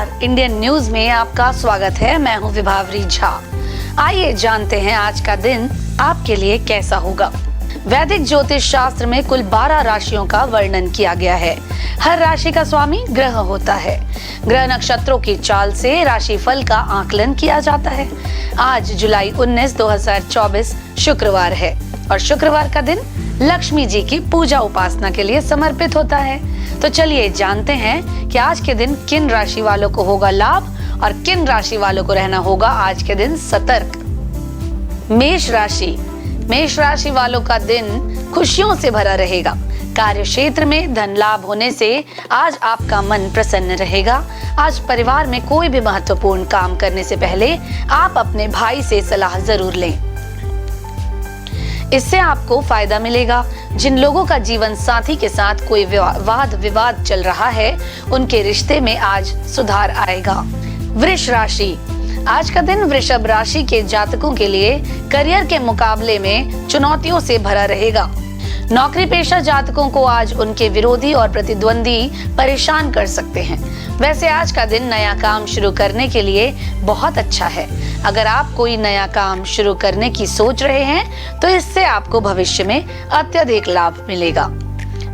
नमस्कार, Indian news में आपका स्वागत है। मैं हूं विभावरी झा। आइए जानते हैं आज का दिन आपके लिए कैसा होगा। वैदिक ज्योतिष शास्त्र में कुल 12 राशियों का वर्णन किया गया है। हर राशि का स्वामी ग्रह होता है। ग्रह नक्षत्रों की चाल से राशि फल का आकलन किया जाता है। आज जुलाई 19, 2024 शुक्रवार है और शुक्रवार का दिन लक्ष्मी जी की पूजा उपासना के लिए समर्पित होता है। तो चलिए जानते हैं कि आज के दिन किन राशि वालों को होगा लाभ और किन राशि वालों को रहना होगा आज के दिन सतर्क। मेष राशि वालों का दिन खुशियों से भरा रहेगा। कार्य क्षेत्र में धन लाभ होने से आज आपका मन प्रसन्न रहेगा। आज परिवार में कोई भी महत्वपूर्ण काम करने से पहले आप अपने भाई से सलाह जरूर लें, इससे आपको फायदा मिलेगा। जिन लोगों का जीवन साथी के साथ कोई वाद विवाद चल रहा है, उनके रिश्ते में आज सुधार आएगा। वृष राशि, आज का दिन वृषभ राशि के जातकों के लिए करियर के मुकाबले में चुनौतियों से भरा रहेगा। नौकरी पेशा जातकों को आज उनके विरोधी और प्रतिद्वंदी परेशान कर सकते हैं। वैसे आज का दिन नया काम शुरू करने के लिए बहुत अच्छा है। अगर आप कोई नया काम शुरू करने की सोच रहे हैं तो इससे आपको भविष्य में अत्यधिक लाभ मिलेगा।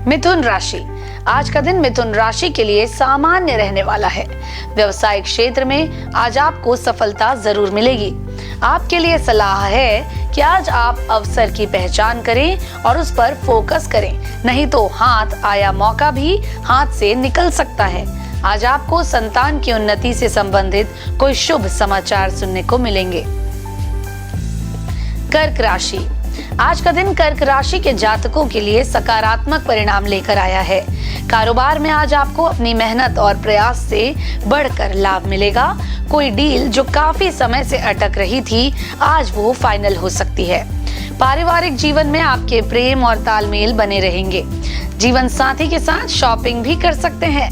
मिथुन राशि, आज का दिन मिथुन राशि के लिए सामान्य रहने वाला है। व्यवसायिक क्षेत्र में आज आपको सफलता जरूर मिलेगी। आपके लिए सलाह है कि आज आप अवसर की पहचान करें और उस पर फोकस करें, नहीं तो हाथ आया मौका भी हाथ से निकल सकता है। आज आपको संतान की उन्नति से संबंधित कोई शुभ समाचार सुनने को मिलेंगे। कर्क राशि, आज का दिन कर्क राशि के जातकों के लिए सकारात्मक परिणाम लेकर आया है। कारोबार में आज आपको अपनी मेहनत और प्रयास से बढ़कर लाभ मिलेगा। कोई डील जो काफी समय से अटक रही थी, आज वो फाइनल हो सकती है। पारिवारिक जीवन में आपके प्रेम और तालमेल बने रहेंगे। जीवन साथी के साथ शॉपिंग भी कर सकते हैं।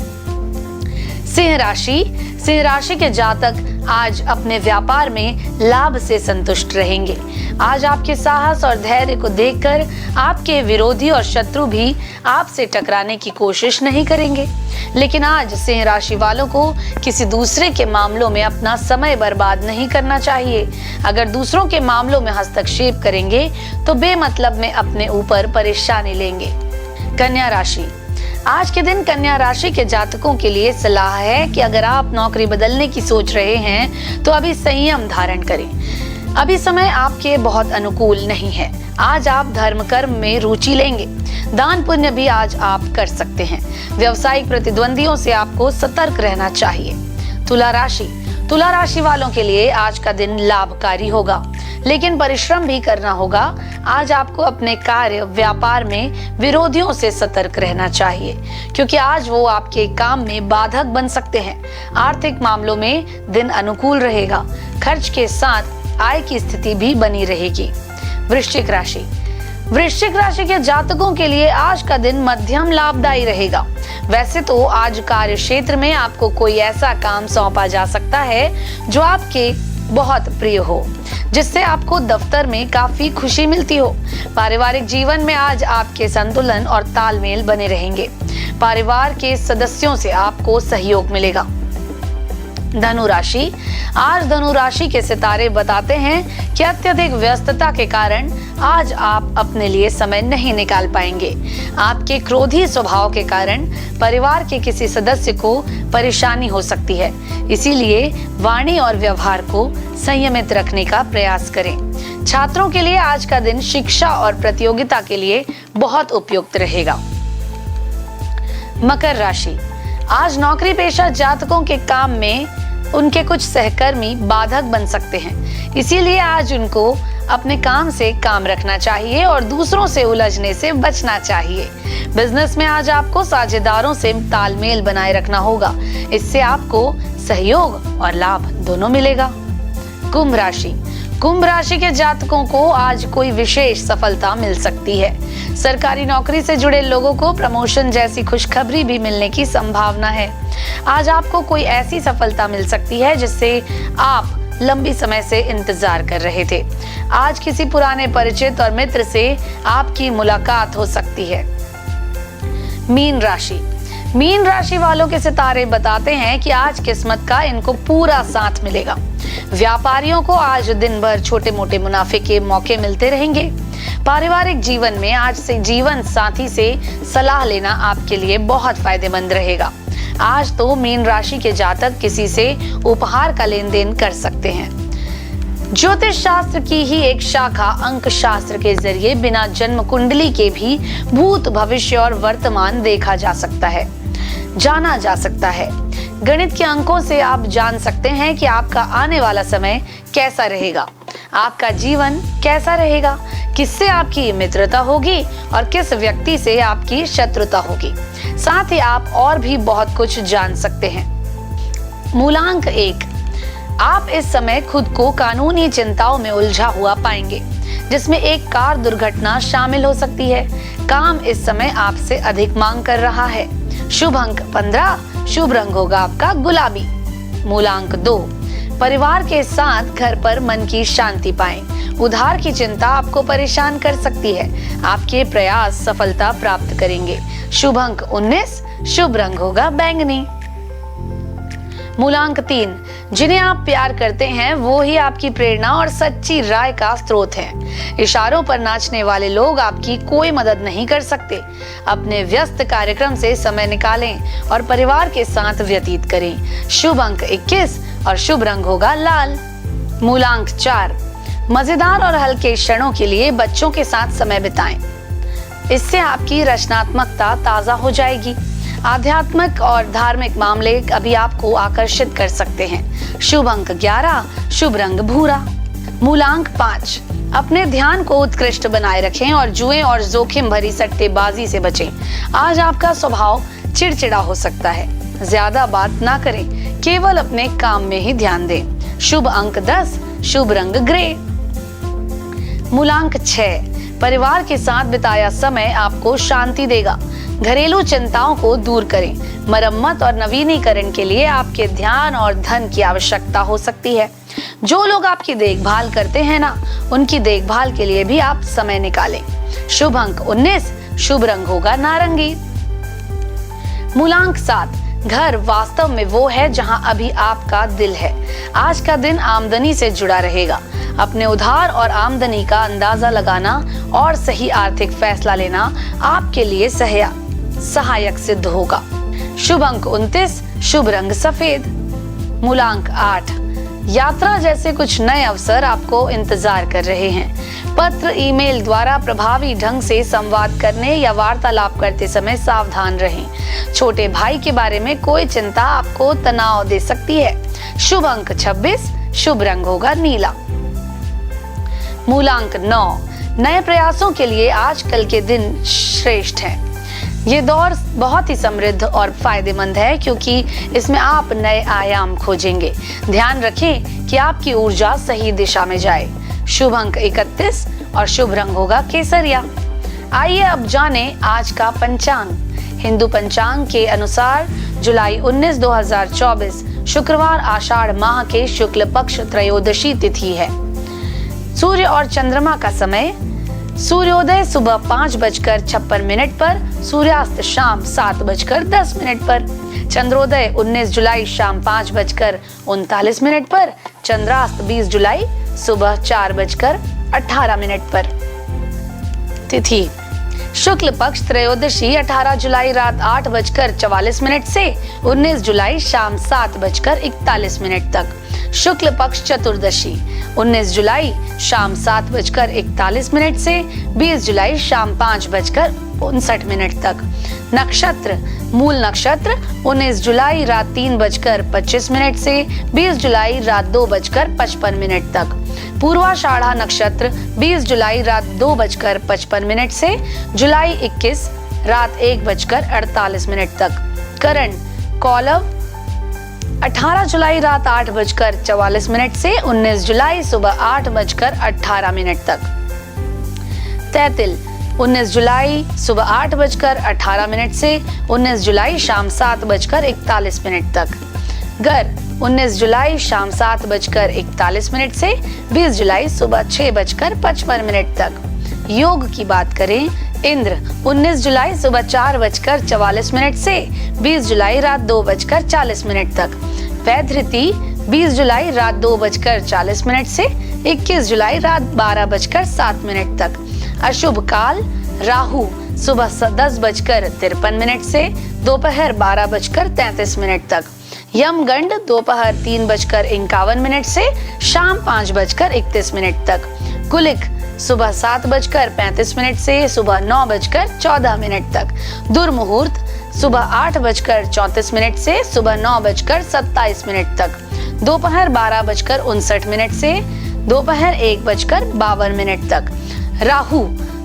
सिंह राशि के जातक आज अपने व्यापार में लाभ से संतुष्ट रहेंगे। आज आपके साहस और धैर्य को देखकर आपके विरोधी और शत्रु भी आपसे टकराने की कोशिश नहीं करेंगे। लेकिन आज सिंह राशि वालों को किसी दूसरे के मामलों में अपना समय बर्बाद नहीं करना चाहिए। अगर दूसरों के मामलों में हस्तक्षेप करेंगे तो बेमतलब में अपने ऊपर परेशानी लेंगे। कन्या राशि, आज के दिन कन्या राशि के जातकों के लिए सलाह है कि अगर आप नौकरी बदलने की सोच रहे हैं तो अभी संयम धारण करें। अभी समय आपके बहुत अनुकूल नहीं है। आज आप धर्म कर्म में रुचि लेंगे। दान पुण्य भी आज आप कर सकते हैं। व्यावसायिक प्रतिद्वंदियों से आपको सतर्क रहना चाहिए। तुला राशि वालों के लिए आज का दिन लाभकारी होगा, लेकिन परिश्रम भी करना होगा। आज आपको अपने कार्य व्यापार में विरोधियों से सतर्क रहना चाहिए, क्योंकि आज वो आपके काम में बाधक बन सकते हैं। आर्थिक मामलों में दिन अनुकूल रहेगा। खर्च के साथ आय की स्थिति भी बनी रहेगी। वृश्चिक राशि के जातकों के लिए आज का दिन मध्यम लाभदायी रहेगा। वैसे तो आज कार्य क्षेत्र में आपको कोई ऐसा काम सौंपा जा सकता है जो आपके बहुत प्रिय हो, जिससे आपको दफ्तर में काफी खुशी मिलती हो। पारिवारिक जीवन में आज आपके संतुलन और तालमेल बने रहेंगे। परिवार के सदस्यों से आपको सहयोग मिलेगा। धनु राशि के सितारे बताते हैं कि अत्यधिक व्यस्तता के कारण आज आप अपने लिए समय नहीं निकाल पाएंगे। आपके क्रोधी स्वभाव के कारण परिवार के किसी सदस्य को परेशानी हो सकती है, इसीलिए वाणी और व्यवहार को संयमित रखने का प्रयास करें। छात्रों के लिए आज का दिन शिक्षा और प्रतियोगिता के लिए बहुत उपयुक्त रहेगा। मकर राशि, आज नौकरी पेशा जातकों के काम में उनके कुछ सहकर्मी बाधक बन सकते हैं, इसीलिए आज उनको अपने काम से काम रखना चाहिए और दूसरों से उलझने से बचना चाहिए। बिजनेस में आज आपको साझेदारों से तालमेल बनाए रखना होगा, इससे आपको सहयोग और लाभ दोनों मिलेगा। कुंभ राशि के जातकों को आज कोई विशेष सफलता मिल सकती है। सरकारी नौकरी से जुड़े लोगों को प्रमोशन जैसी खुशखबरी भी मिलने की संभावना है। आज आपको कोई ऐसी सफलता मिल सकती है जिससे आप लंबी समय से इंतजार कर रहे थे। आज किसी पुराने परिचित और मित्र से आपकी मुलाकात हो सकती है। मीन मीन राशि वालों के सितारे बताते हैं कि आज किस्मत का इनको पूरा साथ मिलेगा। व्यापारियों को आज दिन भर छोटे मोटे मुनाफे के मौके मिलते रहेंगे। पारिवारिक जीवन में आज से जीवन साथी से सलाह लेना आपके लिए बहुत फायदेमंद रहेगा। आज तो मीन राशि के जातक किसी से उपहार का लेन देन कर सकते हैं। ज्योतिष शास्त्र की ही एक शाखा अंक शास्त्र के जरिए बिना जन्म कुंडली के भी भूत, भविष्य और वर्तमान देखा जा सकता है, जाना जा सकता है। गणित के अंकों से आप जान सकते हैं कि आपका आने वाला समय कैसा रहेगा, आपका जीवन कैसा रहेगा, किससे आपकी मित्रता होगी और किस व्यक्ति से आपकी शत्रुता होगी। साथ ही आप और भी बहुत कुछ जान सकते हैं। मूलांक 1, आप इस समय खुद को कानूनी चिंताओं में उलझा हुआ पाएंगे, जिसमें एक कार दुर्घटना शामिल हो सकती है। काम इस समय आपसे अधिक मांग कर रहा है। शुभ अंक 15, शुभ रंग होगा आपका गुलाबी। मूलांक 2, परिवार के साथ घर पर मन की शांति पाएं। उधार की चिंता आपको परेशान कर सकती है। आपके प्रयास सफलता प्राप्त करेंगे। शुभ अंक 19, शुभ रंग होगा बैंगनी। मूलांक 3, जिन्हें आप प्यार करते हैं वो ही आपकी प्रेरणा और सच्ची राय का स्रोत हैं। इशारों पर नाचने वाले लोग आपकी कोई मदद नहीं कर सकते। अपने व्यस्त कार्यक्रम से समय निकालें और परिवार के साथ व्यतीत करें। शुभ अंक 21 और शुभ रंग होगा लाल। मूलांक 4, मजेदार और हल्के क्षणों के लिए बच्चों के साथ समय बिताएं। इससे आपकी रचनात्मकता ताजा हो जाएगी। आध्यात्मिक और धार्मिक मामले अभी आपको आकर्षित कर सकते हैं। शुभ अंक 11, शुभ रंग भूरा। मूलांक 5, अपने ध्यान को उत्कृष्ट बनाए रखें और जुए और जोखिम भरी सट्टेबाजी से बचें। आज आपका स्वभाव चिड़चिड़ा हो सकता है। ज्यादा बात ना करें, केवल अपने काम में ही ध्यान दें। शुभ अंक 10, शुभ रंग ग्रे। मूलांक 6, परिवार के साथ बिताया समय आपको शांति देगा। घरेलू चिंताओं को दूर करें। मरम्मत और नवीनीकरण के लिए आपके ध्यान और धन की आवश्यकता हो सकती है। जो लोग आपकी देखभाल करते हैं ना, उनकी देखभाल के लिए भी आप समय निकालें। शुभ अंक 19, शुभ रंग होगा नारंगी। मूलांक 7, घर वास्तव में वो है जहां अभी आपका दिल है। आज का दिन आमदनी से जुड़ा रहेगा। अपने उधार और आमदनी का अंदाजा लगाना और सही आर्थिक फैसला लेना आपके लिए सहायक सिद्ध होगा। शुभ अंक 29, शुभ रंग सफेद। मूलांक 8, यात्रा जैसे कुछ नए अवसर आपको इंतजार कर रहे हैं। पत्र, ईमेल द्वारा प्रभावी ढंग से संवाद करने या वार्तालाप करते समय सावधान रहें। छोटे भाई के बारे में कोई चिंता आपको तनाव दे सकती है। शुभ अंक 26, शुभ रंग होगा नीला। मूलांक 9, नए प्रयासों के लिए आजकल के दिन श्रेष्ठ हैं। ये दौर बहुत ही समृद्ध और फायदेमंद है क्योंकि इसमें आप नए आयाम खोजेंगे। ध्यान रखें कि आपकी ऊर्जा सही दिशा में जाए। शुभ अंक 31 और शुभ रंग होगा केसरिया। आइए अब जाने आज का पंचांग। हिंदू पंचांग के अनुसार जुलाई 19, 2024 शुक्रवार आषाढ़ माह के शुक्ल पक्ष त्रयोदशी तिथि है। सूर्य और चंद्रमा का समय, सूर्योदय सुबह 5:56 पर, सूर्यास्त शाम 7:10 पर। चंद्रोदय 19 जुलाई शाम 5:39 पर, चंद्रास्त 20 जुलाई सुबह 4:18 पर। तिथि शुक्ल पक्ष त्रयोदशी 18 जुलाई रात 8:44 से 19 जुलाई शाम 7:41 तक। शुक्ल पक्ष चतुर्दशी 19 जुलाई शाम 7:41 से 20 जुलाई शाम 5:59 तक। नक्षत्र मूल नक्षत्र 19 जुलाई रात 3:25 से 20 जुलाई रात 2:55 तक। पूर्वाषाढ़ा नक्षत्र 20 जुलाई रात 2:55 से जुलाई 21 रात 1:48 तक। करण कौलव 18 जुलाई रात 8:44 से 19 जुलाई सुबह 8:18 तक। तैतिल 19 जुलाई सुबह 8:18 से 19 जुलाई शाम 7:41 तक। गर 19 जुलाई शाम 7:41 से 20 जुलाई सुबह 6:55 तक। योग की बात करें इंद्र 19 जुलाई सुबह 4:44 से 20 जुलाई रात 2:40 तक। वैधृति 20 जुलाई रात 2:40 से 21 जुलाई रात 12:07 तक। अशुभ काल राहु सुबह 10:53 से दोपहर 12:33 तक। यमगंड दोपहर 3:51 से शाम 5:31 तक। कुलिक सुबह 7:35 से सुबह 9:14 तक। दुर्मुहूर्त सुबह 8:34 से सुबह 9:27 तक। दोपहर 12:59 से दोपहर 1:52 तक। राहु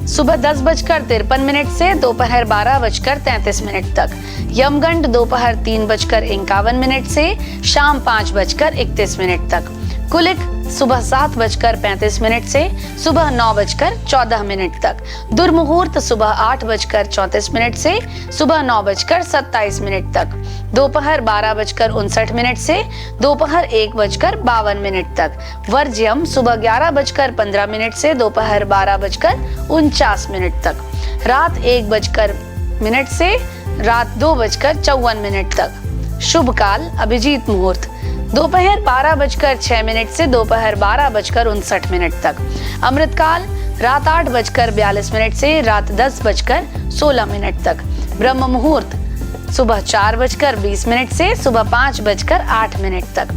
सुबह 10:53 से दोपहर 12:33 तक। यमगंड दोपहर 3:51 से शाम 5:31 तक। कुलिक सुबह 7:35 से सुबह 9:14 तक। दुर्मुहूर्त सुबह 8:34 से सुबह 9:27 तक। दोपहर 12:59 से दोपहर 1:52 तक। वर्ज्यम सुबह 11:15 से दोपहर 12:49 तक। रात 1:00 से रात 2:54 तक। शुभ काल अभिजीत मुहूर्त दोपहर 12:06 से दोपहर 12:59 तक। अमृत काल रात 8:42 से रात 10:16 तक। ब्रह्म मुहूर्त सुबह 4:20 से सुबह 5:08 तक।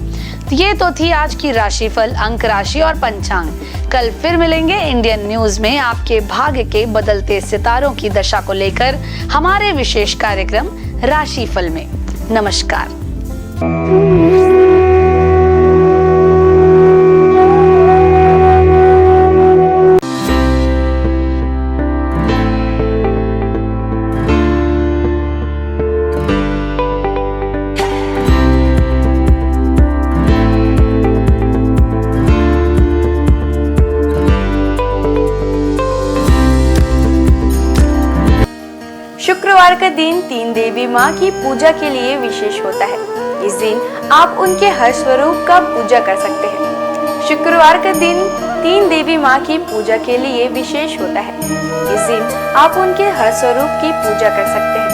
ये तो थी आज की राशिफल, अंक राशि और पंचांग। कल फिर मिलेंगे इंडियन न्यूज में आपके भाग्य के बदलते सितारों की दशा को लेकर हमारे विशेष कार्यक्रम राशिफल में। नमस्कार। शुक्रवार का दिन तीन देवी माँ की पूजा के लिए विशेष होता है। इस दिन आप उनके हर स्वरूप का पूजा कर सकते हैं। शुक्रवार का दिन तीन देवी माँ की पूजा के लिए विशेष होता है। इस दिन आप उनके हर स्वरूप की पूजा कर सकते हैं।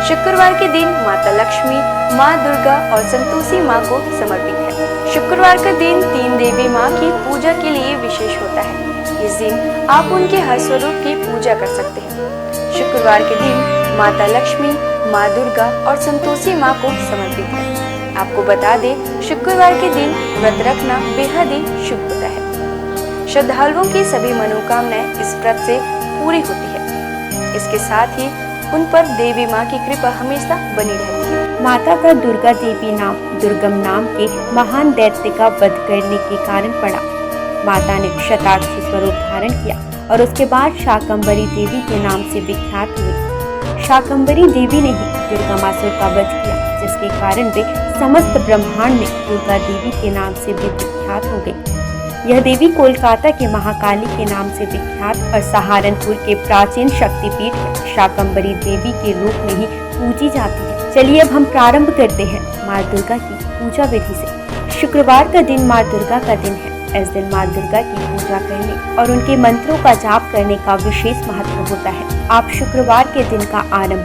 शुक्रवार के दिन माता लक्ष्मी, माँ दुर्गा और संतोषी माँ को समर्पित है। शुक्रवार का दिन तीन देवी माँ की पूजा के लिए विशेष होता है। इस दिन आप उनके हर स्वरूप की पूजा कर सकते हैं। शुक्रवार के दिन माता लक्ष्मी, माँ दुर्गा और संतोषी माँ को समर्पित है। आपको बता दें, शुक्रवार के दिन व्रत रखना बेहद ही शुभ होता है। श्रद्धालुओं की सभी मनोकामनाएं इस व्रत से पूरी होती है। इसके साथ ही उन पर देवी माँ की कृपा हमेशा बनी रहती है। माता का दुर्गा देवी नाम दुर्गम नाम के महान दैत्य का वध करने के कारण पड़ा। माता ने शताक्षी स्वरूप धारण किया और उसके बाद शाकंभरी देवी के नाम से विख्यात हुई। शाकंभरी देवी ने ही दुर्गामासुर का वध किया, जिसके कारण वे समस्त ब्रह्मांड में दुर्गा देवी के नाम से भी विख्यात हो गई। यह देवी कोलकाता के महाकाली के नाम से विख्यात और सहारनपुर के प्राचीन शक्तिपीठ है शाकंभरी देवी के रूप में ही पूजी जाती है। चलिए अब हम प्रारंभ करते हैं माँ दुर्गा की पूजा विधि से। शुक्रवार का दिन माँ दुर्गा का दिन है। इस दिन माँ दुर्गा की पूजा करने और उनके मंत्रों का जाप करने का विशेष महत्व होता है। आप शुक्रवार के दिन का आरंभ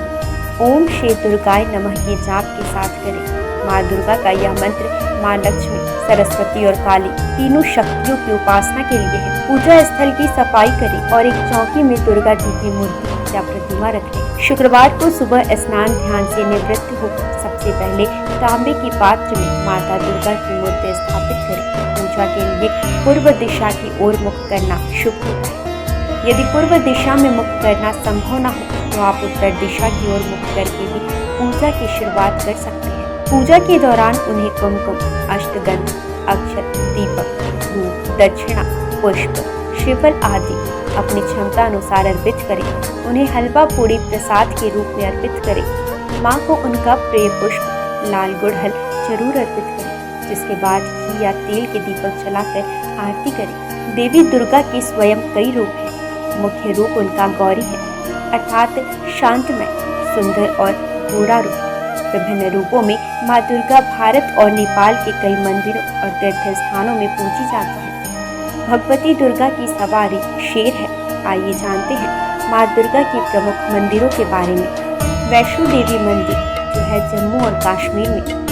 ओम श्री दुर्गाय नमः के जाप के साथ करें। माँ दुर्गा का यह मंत्र माँ लक्ष्मी, सरस्वती और काली तीनों शक्तियों की उपासना के लिए है। पूजा स्थल की सफाई करें और एक चौकी में दुर्गा जी की मूर्ति या प्रतिमा रखें। शुक्रवार को सुबह स्नान ध्यान से निवृत्त होकर सबसे पहले तांबे के पात्र में माता दुर्गा की मूर्ति स्थापित करें। पूजा के लिए पूर्व दिशा की ओर मुख करना शुभ होता है। यदि पूर्व दिशा में मुख करना संभव न हो तो आप उत्तर दिशा की ओर मुख करके भी पूजा की शुरुआत कर सकते हैं। पूजा के दौरान उन्हें कुमकुम, अष्टगंध, अक्षत, दीपक, धूप, दक्षिणा, पुष्प, श्रीफल आदि अपनी क्षमता अनुसार अर्पित करें। उन्हें हलवा पूड़ी प्रसाद के रूप में अर्पित करें। माँ को उनका प्रिय पुष्प लाल गुड़हल जरूर अर्पित करें। जिसके बाद घी या तेल के दीपक जलाकर आरती करें। देवी दुर्गा के स्वयं कई रूप हैं। मुख्य रूप उनका गौरी है, अर्थात शांतमय, सुंदर और गोरा रूप। विभिन्न रूपों में माँ दुर्गा भारत और नेपाल के कई मंदिरों और तीर्थ स्थानों में पूजी जाती है। भगवती दुर्गा की सवारी शेर है। आइए जानते हैं माँ दुर्गा के प्रमुख मंदिरों के बारे में। वैष्णो देवी मंदिर जो है जम्मू और कश्मीर में।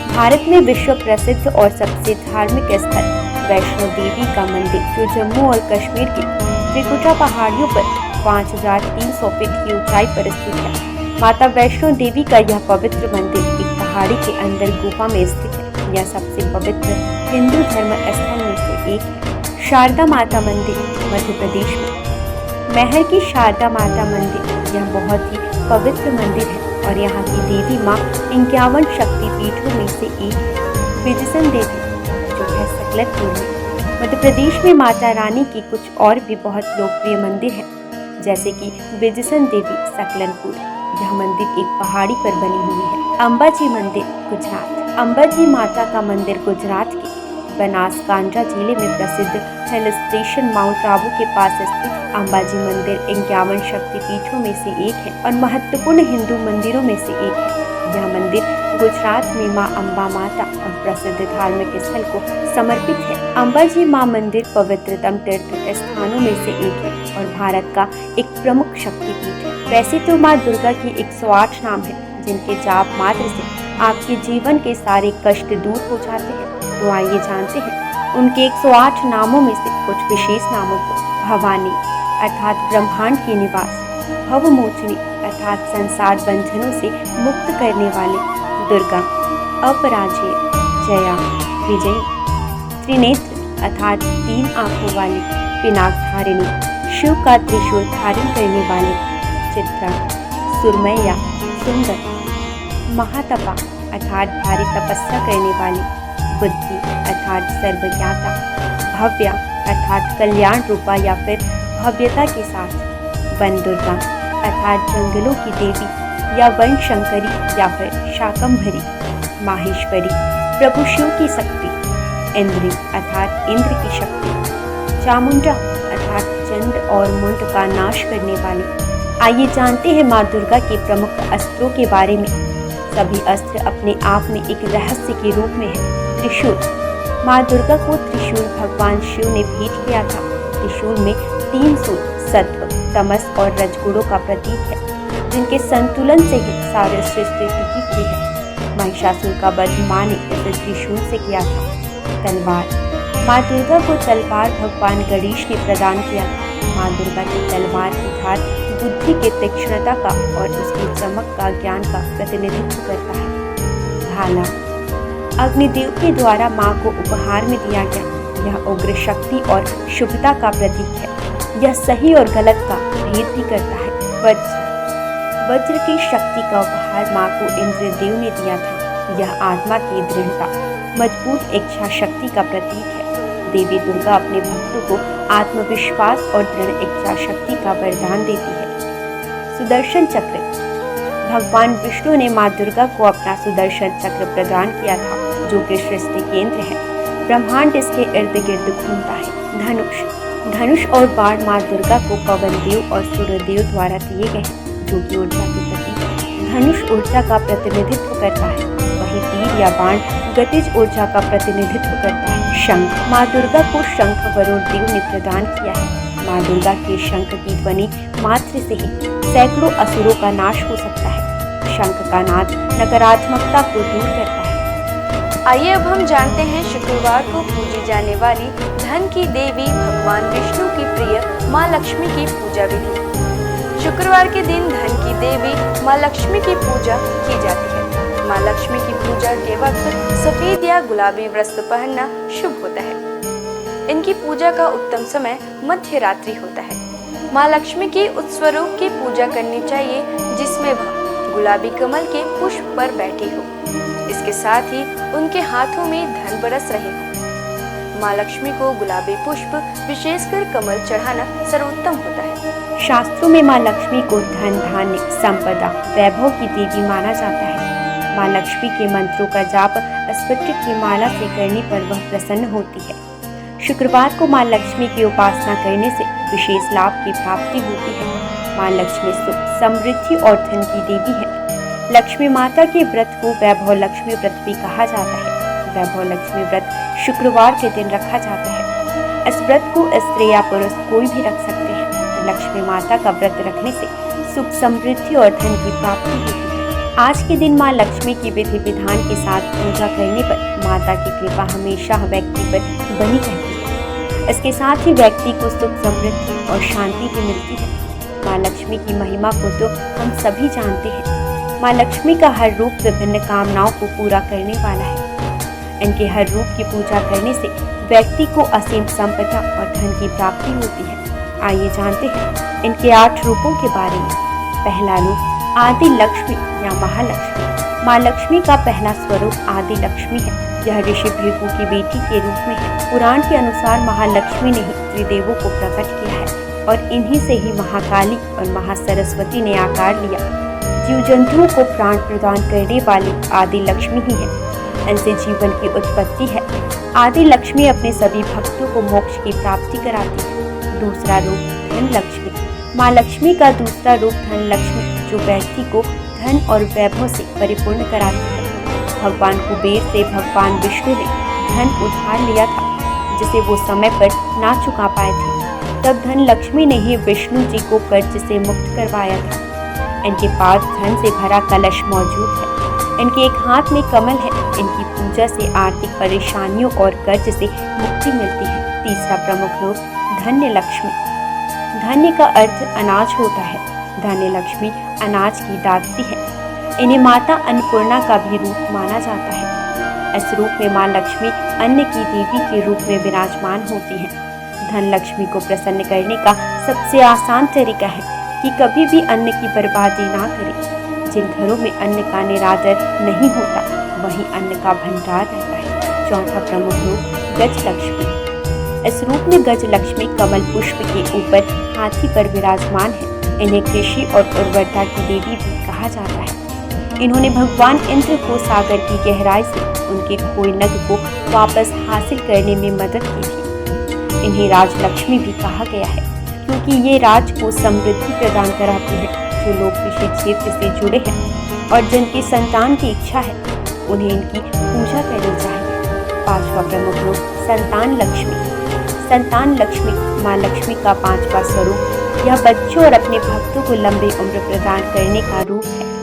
भारत में विश्व प्रसिद्ध और सबसे धार्मिक स्थल वैष्णो देवी का मंदिर जो जम्मू और कश्मीर की त्रिकुटा पहाड़ियों पर 5300 फीट की ऊंचाई पर स्थित है। माता वैष्णो देवी का यह पवित्र मंदिर एक पहाड़ी के अंदर गुफा में स्थित है। यह सबसे पवित्र हिंदू धर्म स्थल में से एक है। शारदा माता मंदिर मध्य प्रदेश में। महर की शारदा माता मंदिर यह बहुत ही पवित्र मंदिर है और यहाँ की देवी माँ 51 शक्ति पीठों में से एक है। विजयसन देवी जो है सकलतपुर में। मध्य प्रदेश में माता रानी की कुछ और भी बहुत लोकप्रिय मंदिर हैं, जैसे कि विजयसन देवी सकलनपुर। यह मंदिर एक पहाड़ी पर बनी हुई है। अंबाजी मंदिर गुजरात। अंबाजी माता का मंदिर गुजरात के बनासकांठा जिले में प्रसिद्ध हिल स्टेशन माउंट आबू के पास स्थित अंबाजी मंदिर 51 शक्तिपीठों में से एक है और महत्वपूर्ण हिंदू मंदिरों में से एक है। यह मंदिर गुजरात में मां अम्बा माता और प्रसिद्ध धार्मिक स्थल को समर्पित है। अंबाजी मां मंदिर पवित्रतम तीर्थ स्थानों में से एक है और भारत का एक प्रमुख शक्तिपीठ है। वैसे तो मां दुर्गा के 108 नाम है, जिनके जाप मात्र से आपके जीवन के सारे कष्ट दूर हो जाते हैं। तो आइए जानते हैं उनके 108 नामों में से कुछ विशेष नामों को। भवानी अर्थात ब्रह्मांड की निवास, भवमोचनी अर्थात संसार बंधनों से मुक्त करने वाले, दुर्गा अपराजेय, जया विजयी, त्रिनेत्र अर्थात 3 आंखों वाली, पिनाकधारिणी शिव का त्रिशूल धारण करने वाले, चित्रा सुरमैया सुंदर, महातपा अर्थात भारी तपस्या करने वाली, बुद्धि अर्थात सर्वज्ञाता, भव्या अर्थात कल्याण रूपा या फिर भव्यता के साथ, वन दुर्गा अर्थात जंगलों की देवी या वन शंकरी या फिर शाकंभरी, माहेश्वरी प्रभु शिव की शक्ति, इंद्री अर्थात इंद्र की शक्ति, चामुंडा अर्थात चंड और मुंड का नाश करने वाली। आइए जानते हैं माँ दुर्गा के प्रमुख अस्त्रों के बारे में। सभी अस्त्र अपने आप में एक रहस्य के रूप में है। त्रिशूल। माँ दुर्गा को त्रिशूल भगवान शिव ने भेंट किया था। त्रिशूल में 3 सूल सत्व, तमस और रजगुणों का प्रतीक है, जिनके संतुलन से ही सारे सृष्टि टिकी हुई है। महिषासुर का वध माँ ने इस त्रिशूल से किया था। तलवार। माँ दुर्गा को तलवार भगवान गणेश ने प्रदान किया था। माँ दुर्गा की तलवार की धार बुद्धि की तीक्ष्णता का और उसकी चमक का ज्ञान का प्रतिनिधित्व करता है। भाला। अग्निदेव के द्वारा माँ को उपहार में दिया गया। यह उग्र शक्ति और शुभता का प्रतीक है। यह सही और गलत का भेद भी करता है। वज्र। वज्र की शक्ति का उपहार माँ को इंद्रदेव ने दिया था। यह आत्मा की दृढ़ता, मजबूत इच्छा शक्ति का प्रतीक है। देवी दुर्गा अपने भक्तों को आत्मविश्वास और दृढ़ इच्छा शक्ति का वरदान देती है। सुदर्शन चक्र। भगवान विष्णु ने माँ दुर्गा को अपना सुदर्शन चक्र प्रदान किया था, जो कि सृष्टि केंद्र है। ब्रह्मांड इसके इर्द गिर्द घूमता है। धनुष। धनुष और बाण माँ दुर्गा को पवन देव और सूर्यदेव द्वारा दिए गए हैं, जो कि ऊर्जा के प्रतीक है। धनुष ऊर्जा का प्रतिनिधित्व करता है, वही तीर या बाण गतिज ऊर्जा का प्रतिनिधित्व करता है। शंख। माँ दुर्गा को शंख वरुण देव ने प्रदान किया है। माँ दुर्गा के शंख की ध्वनि मात्र से ही सैकड़ों असुरों का नाश हो सकता है। शंख का नाद नकारात्मकता को दूर करता है। आइए अब हम जानते हैं शुक्रवार को पूजी जाने वाली धन की देवी भगवान विष्णु की प्रिय माँ लक्ष्मी की पूजा विधि। शुक्रवार के दिन धन की देवी माँ लक्ष्मी की पूजा की जाती है। माँ लक्ष्मी की पूजा के वक्त सफेद या गुलाबी वस्त्र पहनना शुभ होता है। इनकी पूजा का उत्तम समय मध्य रात्रि होता है। माँ लक्ष्मी की उस स्वरूप की पूजा करनी चाहिए जिसमें वह गुलाबी कमल के पुष्प पर बैठी हो। इसके साथ ही उनके हाथों में धन बरस रहे हो। माँ लक्ष्मी को गुलाबी पुष्प विशेषकर कमल चढ़ाना सर्वोत्तम होता है। शास्त्रों में माँ लक्ष्मी को धन, धान्य, संपदा, वैभव की देवी माना जाता है। माँ लक्ष्मी के मंत्रों का जाप स्फटिक की माला से करने पर वह प्रसन्न होती है। शुक्रवार को माँ लक्ष्मी की उपासना करने से विशेष लाभ की प्राप्ति होती है। माँ लक्ष्मी सुख, समृद्धि और धन की देवी है। लक्ष्मी माता के व्रत को वैभव लक्ष्मी व्रत भी कहा जाता है। वैभव लक्ष्मी व्रत शुक्रवार के दिन रखा जाता है। इस व्रत को स्त्री या पुरुष कोई भी रख सकते हैं। लक्ष्मी माता का व्रत रखने से सुख समृद्धि और धन की प्राप्ति होती है। आज के दिन माँ लक्ष्मी की विधि विधान के साथ पूजा करने पर माता की कृपा हमेशा व्यक्ति पर बनी रहती है। इसके साथ ही व्यक्ति को सुख समृद्धि और शांति भी मिलती है। माँ लक्ष्मी की महिमा को तो हम सभी जानते हैं। माँ लक्ष्मी का हर रूप विभिन्न कामनाओं को पूरा करने वाला है। इनके हर रूप की पूजा करने से व्यक्ति को असीम संपदा और धन की प्राप्ति होती है। आइए जानते हैं इनके 8 रूपों के बारे में। पहला रूप आदि लक्ष्मी या महालक्ष्मी। माँ लक्ष्मी का पहला स्वरूप आदि लक्ष्मी है। यह ऋषि भृगु की बेटी के रूप में है। पुराण के अनुसार महालक्ष्मी ने ही त्रिदेवों को प्रकट किया है और इन्हीं से ही महाकाली और महासरस्वती ने आकार लिया। जीव जंतुओं को प्राण प्रदान करने वाली आदि लक्ष्मी ही है। इनसे जीवन की उत्पत्ति है। आदि लक्ष्मी अपने सभी भक्तों को मोक्ष की प्राप्ति कराती है। दूसरा रूप धन लक्ष्मी। माँ लक्ष्मी का दूसरा रूप धन लक्ष्मी, जो व्यक्ति को धन और वैभव से परिपूर्ण कराती है। भगवान कुबेर से भगवान विष्णु ने धन उधार लिया था, जिसे वो समय पर ना चुका पाए थे। तब धन लक्ष्मी ने ही विष्णु जी को कर्ज से मुक्त करवाया था। इनके पास धन से भरा कलश मौजूद है। इनके एक हाथ में कमल है। इनकी पूजा से आर्थिक परेशानियों और कर्ज से मुक्ति मिलती है। तीसरा प्रमुख रूप धन्य लक्ष्मी। धन्य का अर्थ अनाज होता है। धन्य लक्ष्मी अनाज की दात्री है। इन्हें माता अन्नपूर्णा का भी रूप माना जाता है। इस रूप में माँ लक्ष्मी अन्न की देवी के रूप में विराजमान होती है। धन लक्ष्मी को प्रसन्न करने का सबसे आसान तरीका है कि कभी भी अन्न की बर्बादी ना करें। जिन घरों में अन्न का निरादर नहीं होता, वहीं अन्न का भंडार रहता है। चौथा प्रमुख रूप गज लक्ष्मी। इस रूप में गज लक्ष्मी कमल पुष्प के ऊपर हाथी पर विराजमान है। इन्हें कृषि और उर्वरता की देवी भी कहा जाता है। इन्होंने भगवान इंद्र को सागर की गहराई से उनके खोए नग को वापस हासिल करने में मदद की थी। इन्हें राजलक्ष्मी भी कहा गया है, क्योंकि ये राज को समृद्धि प्रदान कराती है। जो लोग कृषि क्षेत्र से जुड़े हैं और जिनकी संतान की इच्छा है, उन्हें इनकी पूजा करनी चाहिए। पांचवा प्रमुख रूप संतान लक्ष्मी। संतान लक्ष्मी माँ लक्ष्मी का पांचवा स्वरूप। यह बच्चों और अपने भक्तों को लंबी उम्र प्रदान करने का रूप है।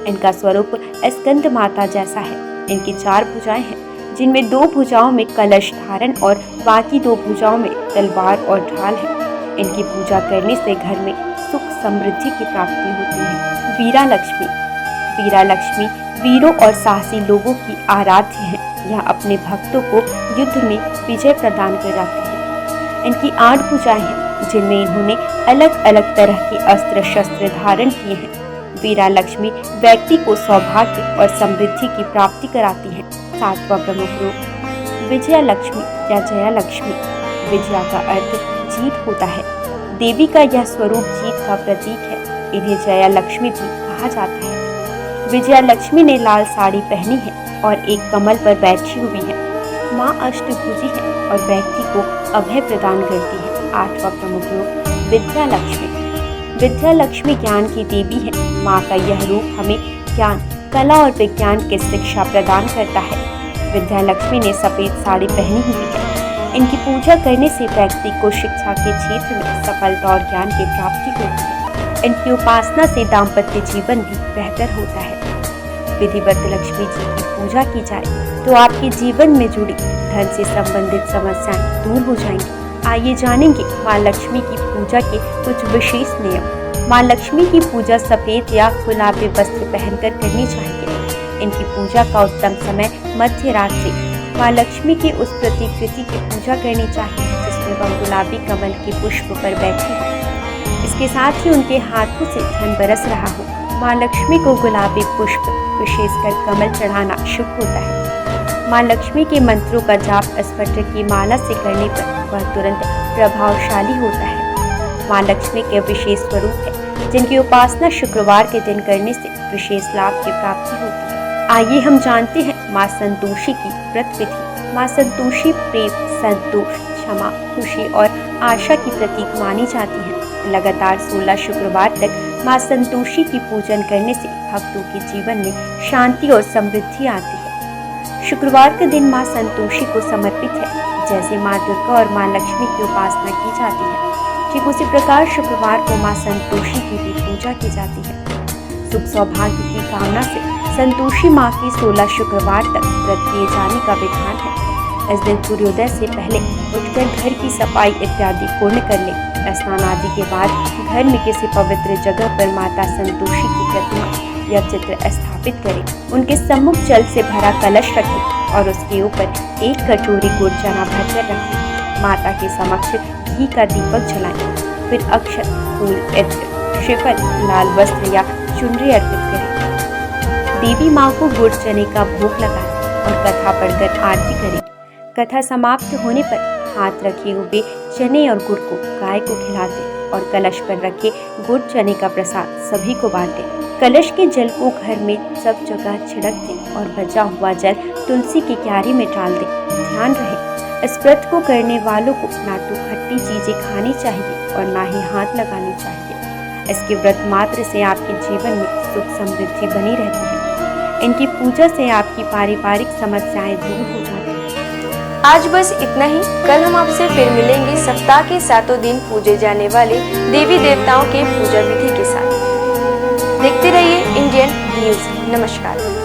इनका स्वरूप स्कंद माता जैसा है। इनकी 4 भुजाएं हैं, जिनमें 2 भुजाओं में कलश धारण और बाकी 2 भुजाओं में तलवार और ढाल है। इनकी पूजा करने से घर में सुख समृद्धि की प्राप्ति होती है। वीरा लक्ष्मी। वीरा लक्ष्मी वीरों और साहसी लोगों की आराध्य है। यह अपने भक्तों को युद्ध में विजय प्रदान कराती है। इनकी 8 भुजाएं हैं, जिनमें इन्होंने अलग अलग तरह के अस्त्र शस्त्र धारण किए हैं। वीरा लक्ष्मी व्यक्ति को सौभाग्य और समृद्धि की प्राप्ति कराती है। 7वां प्रमुख रूप विजया लक्ष्मी या जया लक्ष्मी। विजया का अर्थ जीत होता है। देवी का यह स्वरूप जीत का प्रतीक है। इन्हें जया लक्ष्मी भी कहा जाता है। विजया लक्ष्मी ने लाल साड़ी पहनी है और एक कमल पर बैठी हुई है। माँ अष्टभुजी है और व्यक्ति को अभय प्रदान करती है। 8वां प्रमुख रूप विद्या लक्ष्मी। विद्या लक्ष्मी ज्ञान की देवी है। माँ का यह रूप हमें ज्ञान, कला और विज्ञान की शिक्षा प्रदान करता है। विद्या लक्ष्मी ने सफेद साड़ी पहनी हुई है। इनकी पूजा करने से व्यक्ति को शिक्षा के क्षेत्र में सफलता और ज्ञान की प्राप्ति होती है। इनकी उपासना से दाम्पत्य जीवन भी बेहतर होता है। विधिवत लक्ष्मी जी की पूजा की जाए तो आपके जीवन में जुड़ी धन से संबंधित समस्याएं दूर हो जाएंगी। आइए जानेंगे माँ लक्ष्मी की पूजा के कुछ विशेष नियम। माँ लक्ष्मी की पूजा सफेद या गुलाबी वस्त्र पहनकर करनी चाहिए। इनकी पूजा का उत्तम समय मध्य रात्रि। माँ लक्ष्मी की उस प्रतिकृति की पूजा करनी चाहिए जिसमें वह गुलाबी कमल के पुष्प पर बैठी हो। इसके साथ ही उनके हाथों से धन बरस रहा हो। माँ लक्ष्मी को गुलाबी पुष्प, विशेषकर कमल चढ़ाना शुभ होता है। माँ लक्ष्मी के मंत्रों का जाप स्फटिक की माला से करने पर वह तुरंत प्रभावशाली होता है। माँ लक्ष्मी के विशेष स्वरूप है, जिनकी उपासना शुक्रवार के दिन करने से विशेष लाभ की प्राप्ति होती है। आइए हम जानते हैं माँ संतोषी की व्रत विधि। माँ संतोषी प्रेम, संतोष, क्षमा, खुशी और आशा की प्रतीक मानी जाती है। लगातार 16 शुक्रवार तक माँ संतोषी की पूजन करने से भक्तों के जीवन में शांति और समृद्धि आती है। शुक्रवार का दिन माँ संतोषी को समर्पित है। जैसे माँ दुर्गा और माँ लक्ष्मी की उपासना की जाती है, ठीक उसी प्रकार शुक्रवार को मां संतोषी की भी पूजा की जाती है। सुख सौभाग्य की कामना से संतोषी मां की 16 शुक्रवार तक व्रत किए जाने का विधान है। इस दिन सूर्योदय से पहले उठकर घर की सफाई इत्यादि पूर्ण कर ले। स्नान आदि के बाद घर में किसी पवित्र जगह पर माता संतोषी की प्रतिमा या चित्र स्थापित करें। उनके सम्मुख जल से भरा कलश रखें और उसके ऊपर एक कटोरी गुड़ चना भरकर रखें। माता के समक्ष घी का दीपक जलाएं। फिर अक्षत, फूल, इत्र, श्रीफल, लाल वस्त्र या चुनरी अर्पित करें। देवी माँ को गुड़ चने का भोग लगाएं और कथा पढ़कर आरती करें। कथा समाप्त होने पर हाथ रखे हुए चने और गुड़ को गाय को खिला दें और कलश पर रखे गुड़ चने का प्रसाद सभी को बांटें। कलश के जल को घर में सब जगह छिड़क दें और बचा हुआ जल तुलसी की क्यारी में डाल दें। ध्यान रहे, इस व्रत को करने वालों को ना तो खट्टी चीजें खानी चाहिए और ना ही हाथ लगाने चाहिए। इसके व्रत मात्र से आपके जीवन में सुख समृद्धि बनी रहती है। इनकी पूजा से आपकी पारिवारिक समस्याएं दूर हो जाती हैं। आज बस इतना ही। कल हम आपसे फिर मिलेंगे सप्ताह के 7 दिन पूजे जाने वाले देवी देवताओं के पूजा विधि के साथ। देखते रहिए इंडियन न्यूज। नमस्कार।